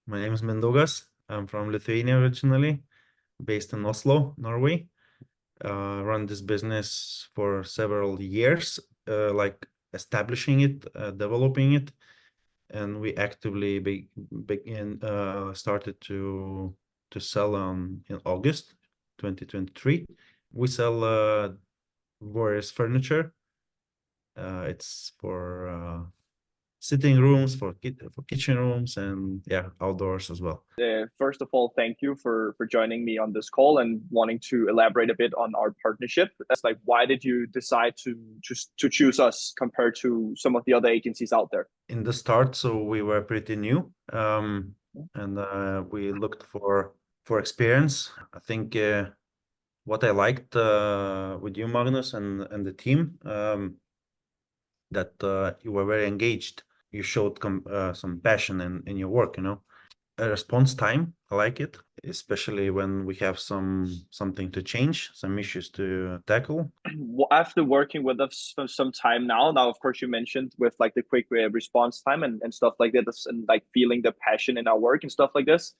My name is Mindaugas. I'm from Lithuania originally, based in Oslo, Norway. Run this business for several years, like establishing it, developing it, and we actively started to sell in August 2023. We sell various furniture. It's for sitting rooms, for kitchen rooms, and yeah, outdoors as well. First of all, thank you for joining me on this call and wanting to elaborate a bit on our partnership. That's like, why did you decide to choose us compared to some of the other agencies out there? In the start, so we were pretty new, and we looked for experience. I think what I liked with you, Magnus, and the team, that you were very engaged. You showed some passion in your work, A response time, I like it, especially when we have something to change, some issues to tackle. After working with us for some time now, of course, you mentioned with like the quick response time and stuff like this, and like feeling the passion in our work and stuff like this.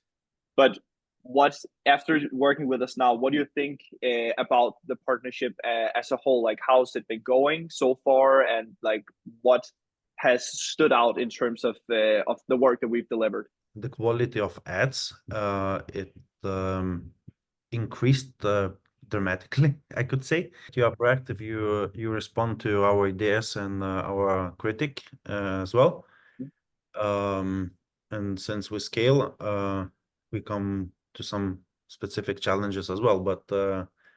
But what's after working with us now? What do you think about the partnership as a whole? Like, how's it been going so far, and like what has stood out in terms of the work that we've delivered? The quality of ads, it increased dramatically, I could say. You are proactive, you respond to our ideas and our critic as well. And since we scale, we come to some specific challenges as well, but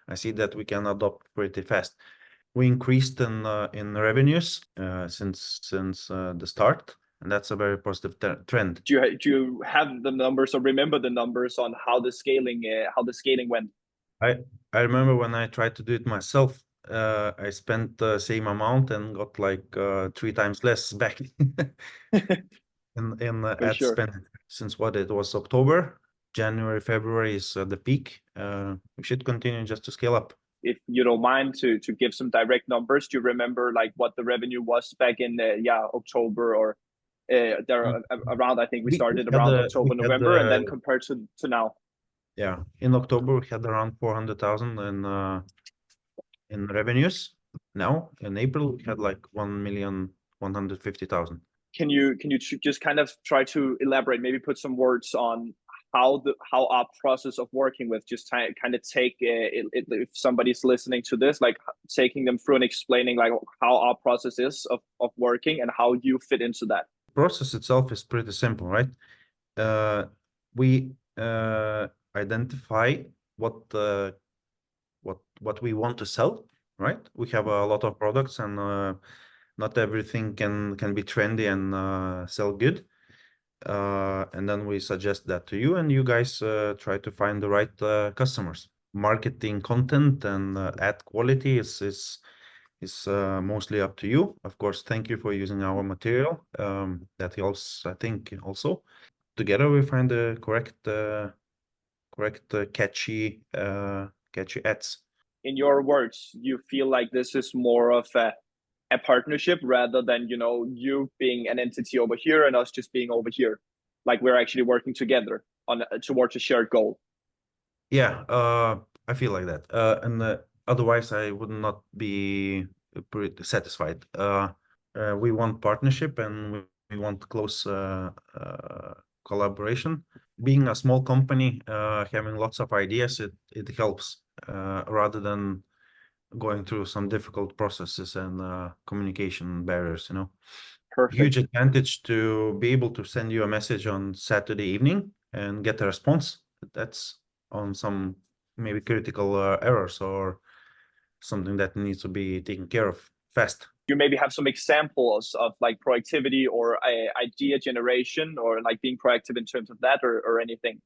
I see that we can adopt pretty fast. We increased in revenues since the start, and that's a very positive trend. Do you have the numbers or remember the numbers on how the scaling went? I remember when I tried to do it myself, I spent the same amount and got like 3 times less back in For ad sure. spend. Since what it was October, January, February is the peak. We should continue just to scale up. If you don't mind to give some direct numbers, do you remember like what the revenue was back in October or there Mm. around? I think we We started had around the we October, had November, and then the compared to now. yeah, in October we had around 400,000 in revenues. Now in April we had like 1,150,000. Can you just kind of try to elaborate, maybe put some words on how our process of working with, just kind of take if somebody's listening to this, like taking them through and explaining like how our process is of working and how you fit into that. Process itself is pretty simple, right? We identify what what we want to sell, right? We have a lot of products, and not everything can be trendy and sell good. And then we suggest that to you, and you guys try to find the right customers. Marketing content and ad quality is mostly up to you. Of course, thank you for using our material. That helps, I think, also. Together we find the correct catchy ads. In your words, you feel like this is more of a partnership rather than you being an entity over here and us just being over here, like we're actually working together on towards a shared goal. Yeah, I feel like that. And otherwise, I would not be pretty satisfied. We want partnership, and we want close collaboration. Being a small company, having lots of ideas, it helps rather than going through some difficult processes and communication barriers, Huge Perfect. advantage to be able to send you a message on Saturday evening and get a response. That's on some maybe critical errors or something that needs to be taken care of fast. You maybe have some examples of like proactivity or idea generation or like being proactive in terms of that, or anything,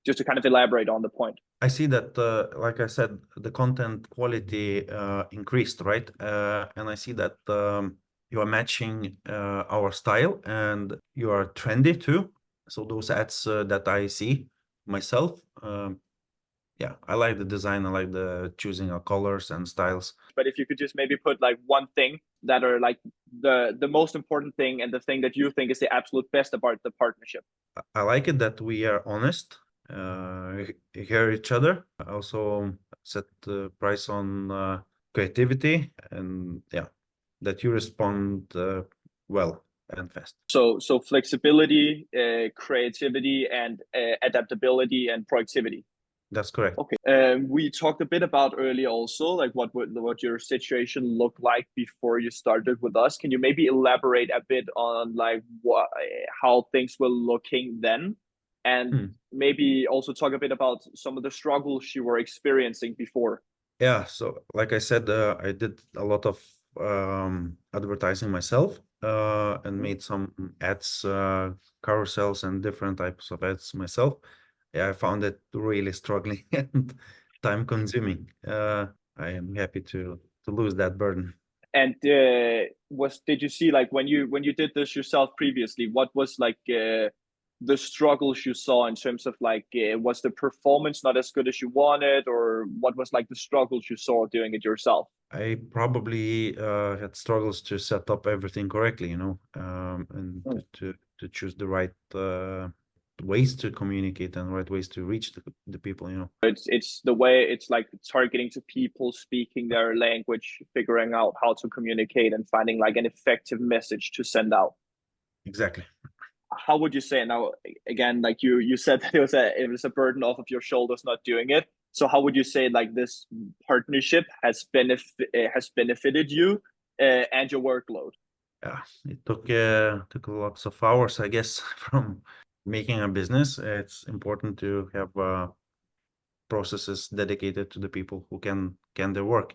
just to kind of elaborate on the point. I see that, like I said, the content quality increased, right? And I see that you are matching our style, and you are trendy too. So those ads that I see myself, Yeah, I like the design. I like the choosing of colors and styles. But if you could just maybe put like one thing that are like the most important thing and the thing that you think is the absolute best about the partnership. I like it that we are honest, hear each other. I also set the price on creativity, and yeah, that you respond well and fast. So flexibility, creativity, and adaptability and proactivity. That's correct. Okay. We talked a bit about earlier also, like what your situation looked like before you started with us. Can you maybe elaborate a bit on like what how things were looking then, and Hmm. maybe also talk a bit about some of the struggles you were experiencing before? Yeah, so like I said, I did a lot of advertising myself and made some ads, carousels, and different types of ads myself. Yeah, I found it really struggling and time consuming. I am happy to lose that burden. And was did you see like when you did this yourself previously, what was like the struggles you saw in terms of like was the performance not as good as you wanted, or what was like the struggles you saw doing it yourself? I probably had struggles to set up everything correctly, and to choose the right ways to communicate and right ways to reach the people. It's the way it's like targeting to people speaking their language, figuring out how to communicate and finding like an effective message to send out. Exactly. How would you say now, again, like you said that it was a burden off of your shoulders not doing it, so how would you say like this partnership has benefited you and your workload? Yeah, it took lots of hours, I guess, from making a business. It's important to have processes dedicated to the people who can their work.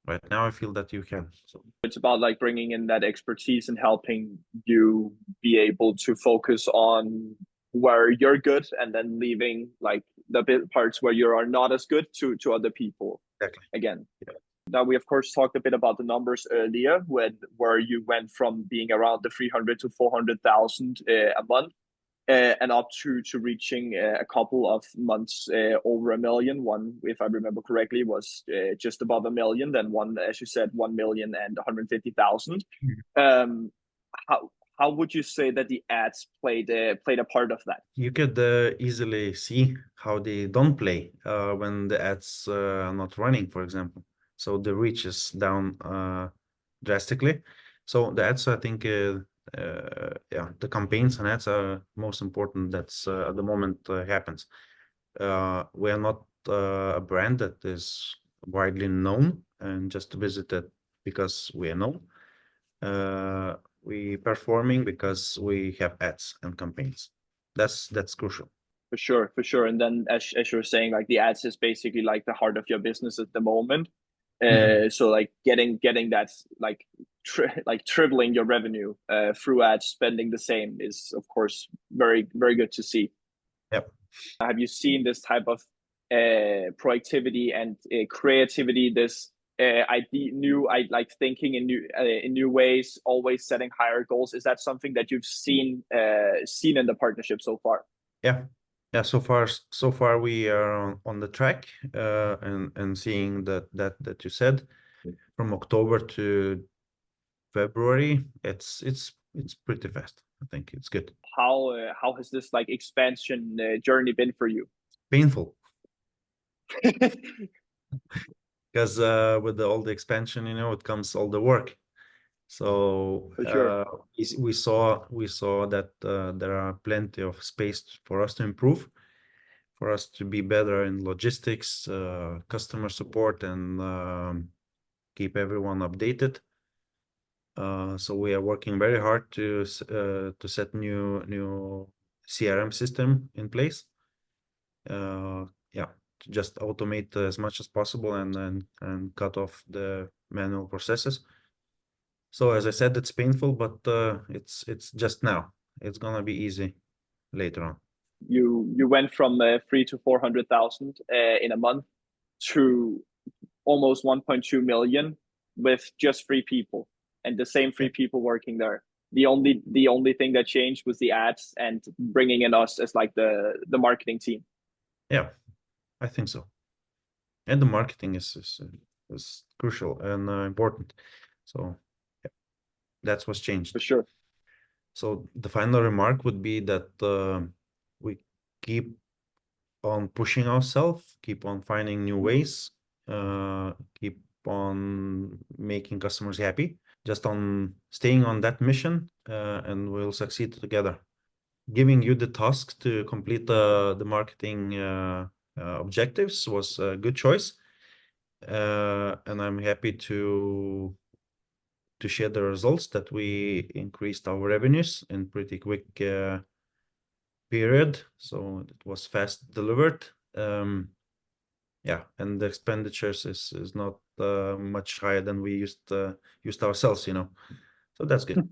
Right now, I feel that you can. So It's about like bringing in that expertise and helping you be able to focus on where you're good and then leaving like the bit parts where you are not as good to other people exactly. again. Yeah. Now we of course talked a bit about the numbers earlier, where you went from being around the 300 to 400,000 a month, and up to reaching a couple of months over a million. One, if I remember correctly, was just above a million. Then one, as you said, 1 million and 150,000. Mhm. Um, how would you say that the ads played a part of that? You could easily see how they don't play when the ads are not running, for example. So the reach is down drastically. So the ads, I think, yeah, the campaigns and ads are most important. That's at the moment happens. We are not a brand that is widely known and just visited because we are known. We performing because we have ads and campaigns. That's crucial. For sure, for sure. And then as you're saying, like the ads is basically like the heart of your business at the moment. Mhm. So like getting that like like tripling your revenue through ads, spending the same is of course very good to see. Yep. Have you seen this type of proactivity and creativity? This idea, new, I like thinking in new ways, always setting higher goals. Is that something that you've seen in the partnership so far? Yeah. Yeah. So far we are on the track, and seeing that you said from October to February, it's pretty fast. I think it's good. How has this like expansion journey been for you? Painful because with all the expansion, it comes all the work. So For sure. we saw that there are plenty of space for us to improve, for us to be better in logistics, customer support, and keep everyone updated. So we are working very hard to set new CRM system in place. Yeah, to just automate as much as possible and cut off the manual processes. So as I said, it's painful, but it's just now. It's gonna be easy later on. You went from 3 to 400,000 in a month to almost 1.2 million with just 3 people, and the same Yeah, 3 people working there. The only thing that changed was the ads and bringing in us as like the marketing team. yeah, I think so. And the marketing is crucial and important. So yeah, that's what's For changed. sure. So the final remark would be that we keep on pushing ourselves, keep on finding new ways, keep on making customers happy, just on staying on that mission, and we'll succeed together. Giving you the task to complete the marketing objectives was a good choice, and I'm happy to share the results that we increased our revenues in pretty quick period. So it was fast delivered. Yeah, and the expenditures is not much higher than we used ourselves, you know. So that's good.